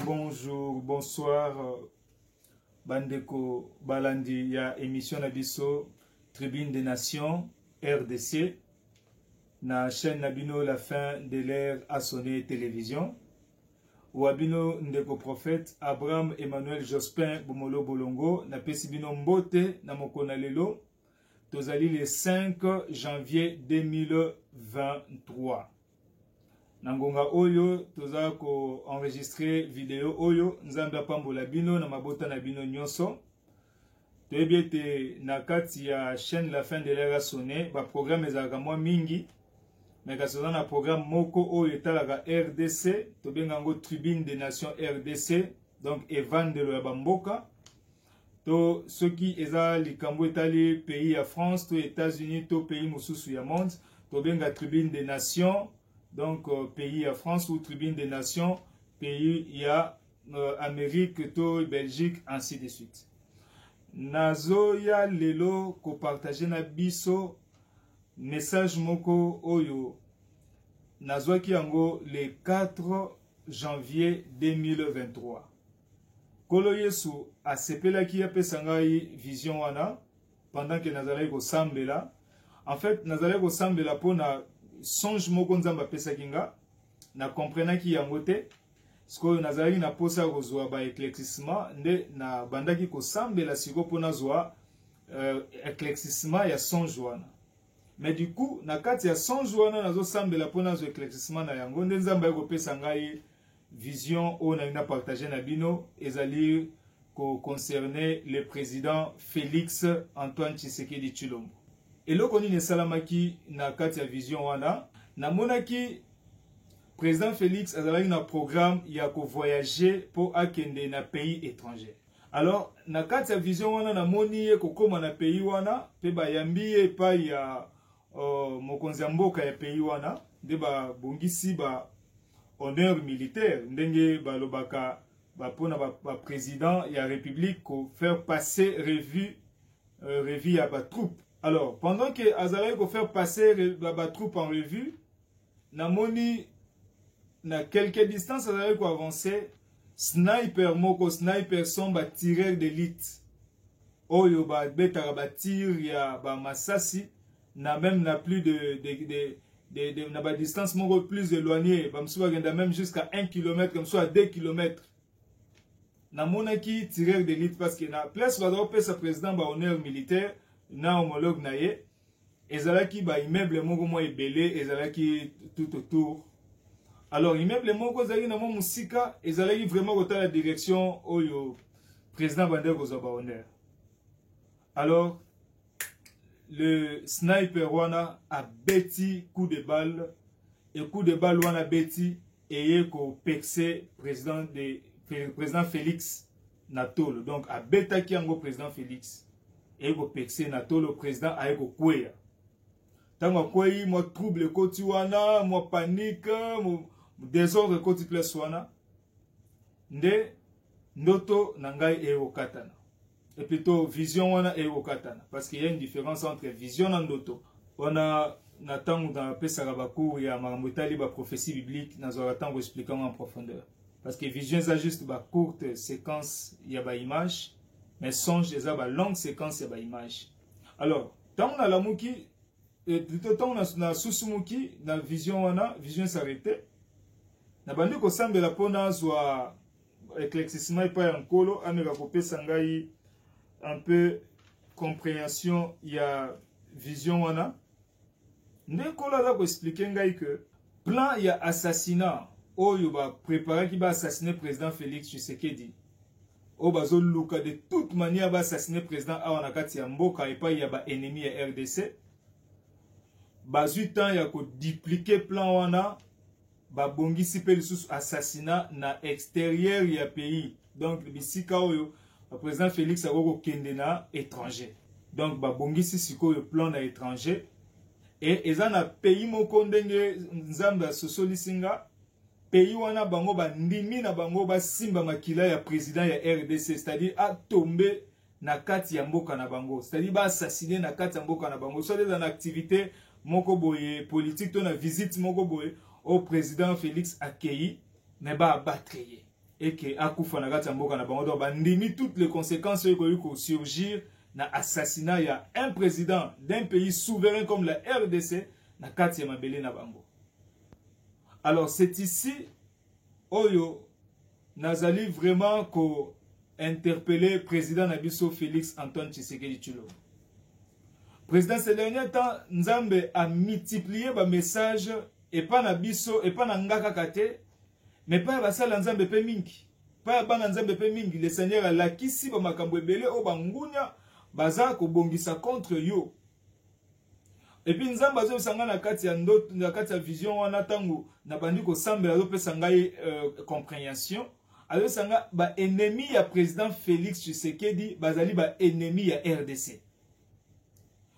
Bonjour, bonsoir, Bandeko Balandi, ya émission Nabiso, Tribune des Nations, RDC, na chaîne Nabino La fin de l'ère a sonné télévision, Wabino Ndeko Prophète, Abraham Emmanuel Jospin Bomolo Bolongo, na Pesibino Mbote, na Mokona Lelo, Tozali le 5 janvier 2023. Nangonga oyo toza ko enregistrer vidéo oyo nzambe apambola bino na mabota na bino nyonso toyebiete na kati ya chaîne La fin de l'ère a sonné ba programme ezalaka mwa mingi mais kasoza na programme moko oyo etalaka RDC tobenga ngo Tribune des Nations RDC donc evandelo ya bamboka to soki eza likambo etali pays ya France to États-Unis to pays mosusu ya monde tobenga Tribune des Nations. Donc, pays à France ou Tribune des Nations, pays il y a Amérique, to Belgique, ainsi de suite. Nazo ya lelo ko partager na biso message moko oyo nazo ki yango le 4 janvier 2023. Kolo Yesu asepela ki apesa ngai vision wana pendant que nazalaki ko sambela. En fait, nazalaki ko sambela pona songe moko nzamba pesa kinga na comprenaki yango te sikoyo nazalaki na posa kozwa ba éclaircissement nde na bandaki kosambela siko pona zwa éclaircissement ya songe wana mais du coup na kati ya songe wana nazo sambela pona zwa éclaircissement na yango nde nzamba yako pesa ngai vision o na partager na bino ezali ko concerner le président Félix Antoine Tshisekedi Tshilombo. Eloko nini esalamaki na kati ya vision wana namonaki président Félix azalaki na programme ya ko voyager pour akende na pays étranger. Alors na kati ya vision wana namoni ye kokoma na pays wana pe bayambi ye pa ya mokonzi ya mboka ya pays wana nde ba bongisi ba honneur militaire ndenge balobaka ba pona ba président ya république ko faire passer revue ya ba troupe. Alors, pendant que Azalai ko faire passer la troupe en revue, namoni na quelques distances Azalai ko avancer, sniper moko sniper sont ba tireur d'élite. Oyo ba beta ba tir ya ba masasi na même na plus de na ba distance moko plus éloignée, ba msuba genda même jusqu'à 1 km comme soit à 2 km. Namonaki tireur d'élite parce que na place va dropper sa président ba honneur militaire. Na homologue na ye ezalaki ba immeuble moko mo ebele ezalaki tout autour. Alors immeuble moko zali na mo musika ezalaki vraiment kota la direction oyo président Bandeko zoba honneur. Alors le sniper wana a beti coup de balle et coup de balle wana beti eye ko pexé président Félix Natolo. Donc a betaki yango président Félix et ko pexé na tolo président aye ko kweya tango kwei mo trouble koti wana mo panique mo désordre koti place wana nde ndoto na ngai e okatana et plutôt vision wana e okatana parce qu'il y a une différence entre vision na ndoto wana na tango dans pesa ba cours ya makambo etali ba prophétie biblique na zo tango expliquer en profondeur parce que vision ça juste ba courte séquence ya ba image. Mais songe les ba longue séquence ya ba image. Alors, tant on a la muki plutôt tant on a na susumuki na vision wana, vision s'arrêter. Na bandi ko sambela pona zwa éclaircissement et pas nkolo ameka ko pesa ngai un peu compréhension ya vision wana. Ndekolo za ko expliquer ngai que plan ya assassinat oyo ba préparer ki ba assassiner président Félix Tshisekedi. O bazo luka de toute manière ba assassiner président awa na kati ya mboka et pas ya ba ennemi ya RDC. Bazu temps ya ko dupliquer plan wana ba bongisi pe lisusu assassinat na extérieur ya pays. Donc bisika oyo président Félix akoko kende na étranger. Donc ba bongisi sikoyo plan na étranger et eza na pays moko ndenge nzambe sosolisinga. Pays wana bango ba ndimi na bango ba simba makila ya président ya RDC, c'est-à-dire a tombé na kati ya mboka na bango, c'est-à-dire ba assassiner na kati ya mboka na bango, soit dans activité moko boye politique to na visite moko boye au président Félix accueilli mais ba abattre. et que akufa na kati ya mboka na bango donc bandimi toutes les conséquences oyo ko surgir na assassinat ya un président d'un pays souverain comme la RDC na kati ya mabele na bango. Alors c'est ici oyo nazali vraiment ko interpeller président Nabiso Félix Antoine Tshisekedi Tshilombo. Président ces derniers temps Nzambe a multiplié ba message et pas na biso et pas na ngaka kate mais pas basala Nzambe pe mingi. Pas bana Nzambe pe mingi le Seigneur a lakisi ba makambo ebele o bangunya baza ko bongisa contre yo. Et puis Nzambe azo sanga na kati ya ndoto na kati ya vision wana tangu na bandi ko sambela azo pesa ngai compréhension. Azo sanga ba ennemi ya président Félix Tshisekedi bazali ba ennemi ya RDC.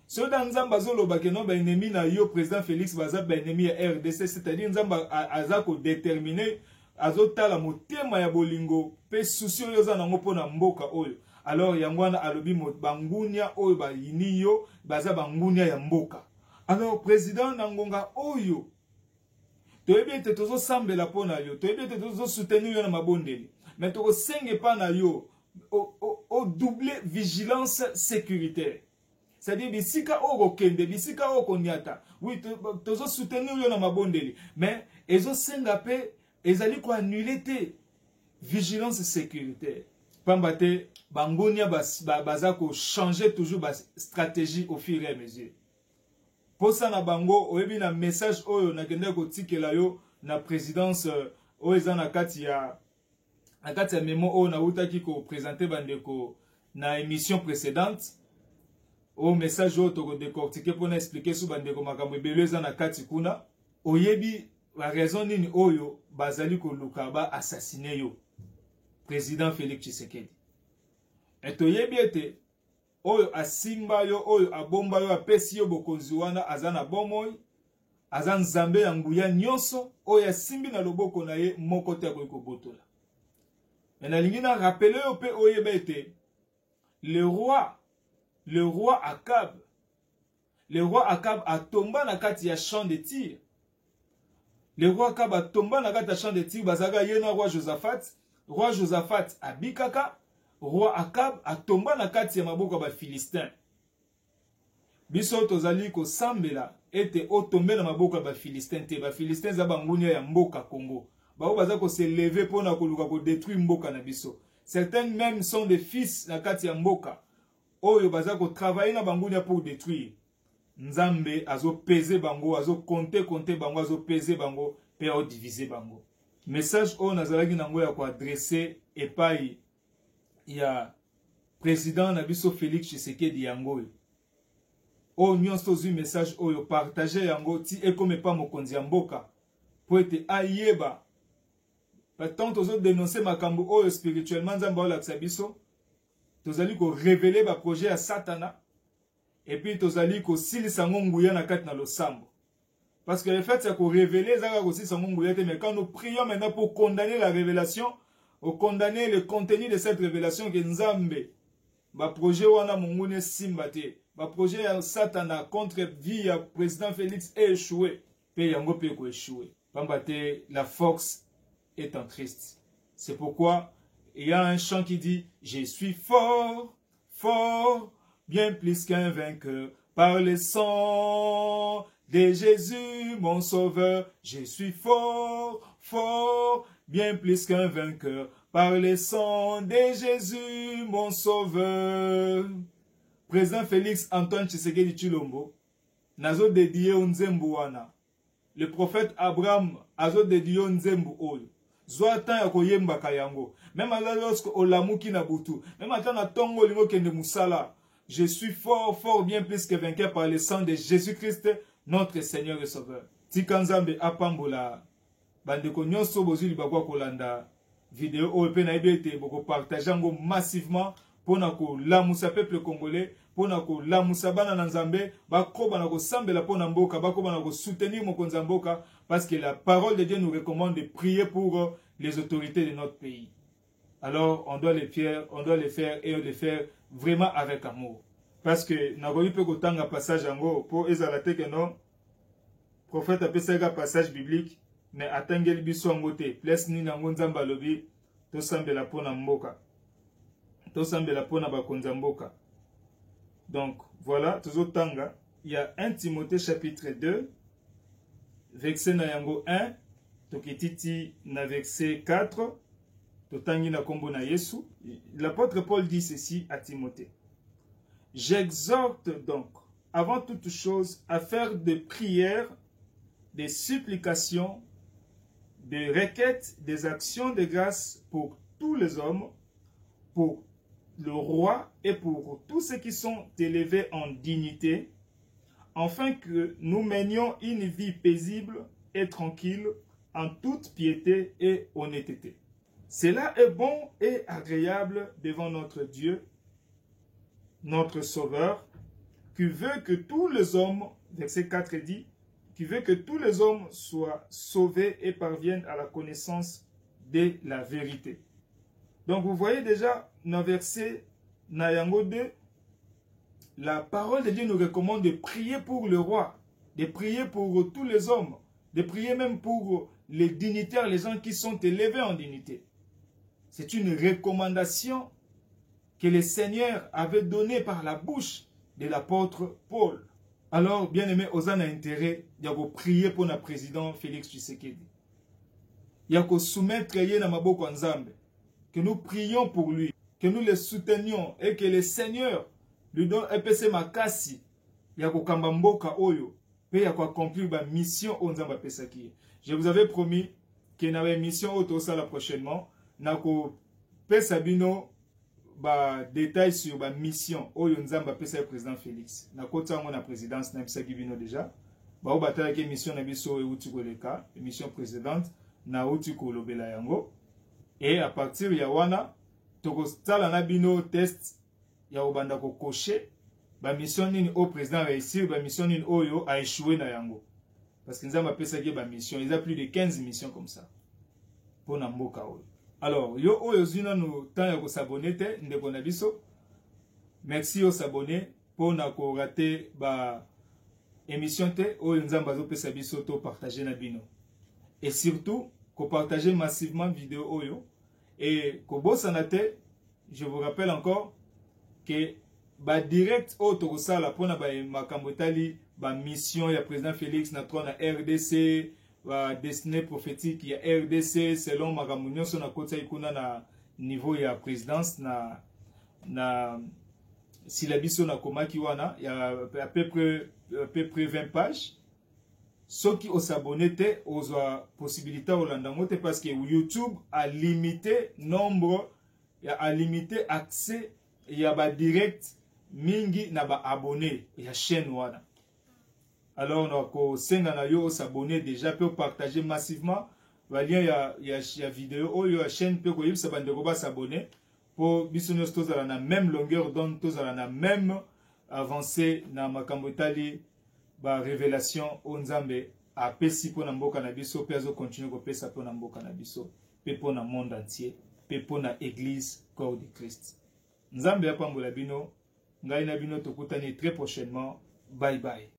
So dans Nzambe azo loba ke non ba ennemi na yo président Félix baza ba ennemi ya RDC, c'est-à-dire Nzambe aza ko déterminer azo tala motema ya bolingo pe souci oyo za nango pona mboka oyo. Alors yangwana alobi bangunya oyo ba yini yo baza bangunya ya mboka. Alors président nangonga oyo toyebi ete tozo sambela pona yo, toyebi ete tozo soutenir yo na mabondeli, mais toko senge pa na yo au double vigilance sécuritaire. C'est-à-dire bisika oko kende, bisika oko nyata. Oui, tozo soutenir yo na mabondeli, mais ezo senga pe ezali ko annuler te vigilance sécuritaire. Pambate bangonia baza ko changer toujours ba stratégie au fur et à mesure. Pour ça na bango oyebi na message oyo na kende ko tikela yo na présidence oyo eza na kati ya memo oyo na utaki ko présenter bandeko na émission précédente. Au message oyo to ko décortiquer pour expliquer sous bandeko makambo ebele eza na kati kuna oyebi la raison nini oyo bazali ko luka ba assassiner yo président Félix Tshisekedi. Et toyebi ete oyo asimba yo oyo abomba yo apesi yo bokonzi wana azana bomoi aza nzambe ya nguya nyonso oyo asimbi na loboko na ye moko te akoki kobotola. Mais nalingi na rappeler yo pe oyeba ete le roi Akab a tomba na kati ya champ de tir. Le roi Akab a tomba na kati ya champ de tir bazaga ye na roi Josaphat abikaka. Roi Akab a tomba na kati ya maboko ba Philistin. Biso tozali ko sambela ete o tombe na maboko ba Philistin te ba Philistin za bangunia ya mboka Congo. Ba baza ko se lever pona ko luka ko détruire mboka na biso. Certains même sont des fils na kati ya mboka. Oyo baza ko travailler na bangunia pour détruire. Nzambe azo peser bango, azo compter bango, azo peser bango, pe o diviser bango. Message o nazalaki nango ya ko adresser epai ya président Nabiso Félix Tshisekedi yango. O nyonso zu message oyo partager yango ti ekome pa mokonzi ya mboka po ete ayeba. Tant tozo dénoncer makambo oyo spirituellement Nzambe olakisa biso, tozali ko révéler ba projet ya Satana et puis tozali ko silisa nguya na kati na losambo. Parce que le fait c'est ko révéler zaka ko silisa nguya te, mais quand nous prions maintenant pour condamner la révélation, au condamner le contenu de cette révélation que Nzambe ba projet wana mongune simbate ba projet ya Satana contre vie ya président Félix est échoué pe yango pe ko échoué pambate la force est en Christ. C'est pourquoi il y a un chant qui dit je suis fort fort bien plus qu'un vainqueur par le sang de Jésus mon sauveur. Je suis fort fort bien plus qu'un vainqueur par le sang de Jésus, mon sauveur. Président Félix Antoine Tshisekedi Tshilombo, nazo dédié Nzembo wana. Le prophète Abraham azo dédié Nzembo oyo. Zoatan ya koyemba kayango. Même lorsque olamuki na butu, même ata na tongo lingo kende musala. Je suis fort, fort bien plus que vainqueur par le sang de Jésus-Christ, notre Seigneur et Sauveur. Tikanzambe apambola. Bandeko nyonso bozuli bakwa kolanda vidéo oyo pe na ebete boko partager ngo massivement pona ko lamusa peuple congolais, pona ko lamusa bana na Nzambe, bakoba na ko sambela pona mboka, bakoba na ko soutenir mokonzi mboka, parce que la parole de Dieu nous recommande de prier pour les autorités de notre pays. Alors on doit les faire et le faire vraiment avec amour. Parce que na ko pe ko tanga passage ngo po ezala te que non prophète apesa passage biblique mais atangeli biso ngote place ni nango Nzamba lobi tosambela pona mboka, tosambela pona bakonza mboka. Donc voilà, tozotanga, il y a 1 Timothée chapitre 2, verset na yango 1, tokititi na verset 4, totangi na kombo na Yesu. L'apôtre Paul dit ceci à Timothée. J'exhorte donc, avant toute chose, à faire des prières, des supplications, des requêtes, des actions de grâce pour tous les hommes, pour le roi et pour tous ceux qui sont élevés en dignité, afin que nous menions une vie paisible et tranquille en toute piété et honnêteté. Cela est bon et agréable devant notre Dieu, notre Sauveur, qui veut que tous les hommes, verset 4 dit, qui veut que tous les hommes soient sauvés et parviennent à la connaissance de la vérité. Donc vous voyez déjà dans verset Nayango 2, la parole de Dieu nous recommande de prier pour le roi, de prier pour tous les hommes, de prier même pour les dignitaires, les gens qui sont élevés en dignité. C'est une recommandation que le Seigneur avait donnée par la bouche de l'apôtre Paul. Alors, bien aimé, on a intérêt de prier pour le président Félix Tshisekedi. Il y a que soumettre na maboko nzambe, que nous prions pour lui, que nous le soutenions et que le Seigneur lui donne EPC makasi. Il y a que kambamboka oyo, et il y a que accomplir la mission au nzamba pesaki. Je vous avais promis qu'il y a une mission autosala prochainement. Nako pesabino ba détail sur ba mission oyo nzamba pesa président Félix. Nako tsango na présidence na pesa bino déjà. Ba obatala ke mission na biso e uti koleka, mission présidente na uti kolobela yango. Et à partir ya wana toko tala na bino test ya obanda ko cocher ba mission nini au président réussir, ba mission nini oyo a échoué na yango. Parce que nzamba pesa ke ba mission, il y a plus de 15 missions comme ça. Pour na mboka oyo. Alors, yo oyo zina no temps ya ko s'abonner te ndeko na biso. Merci au s'abonner pour na ko rater ba émission te oyo nzamba zo pesa biso to partager na bino. Et surtout, ko partager massivement vidéo oyo et ko bosana te, je vous rappelle encore que ba direct o to ko sala pona ba makambo tali ba mission ya président Félix na trône na RDC. Destinée prophétique ya RDC selon Magamunyo son na kota ikuna na niveau ya présidence na syllabiso na komaki wana ya à peu près 20 pages. Ceux qui ont s'abonné te ont possibilité au landangote parce que YouTube a limité nombre, a limité accès ya ba direct mingi na ba abonné ya chaîne wana. Alors, on a s'abonner déjà, peut partager massivement. Il y a vidéo, il y a chaîne, peut s'abonner pour bisounos tous à la même longueur d'onde, tous à la même avancée dans ma kambotali, révélation, on zambe, à Pessi pour Nambo Canabiso, Peso continue à Pessa pour Nambo Canabiso, pour le monde entier, pour l'église, corps de Christ. Nzambe ya pambola bino, ngai na bino tokutani très prochainement. Bye bye.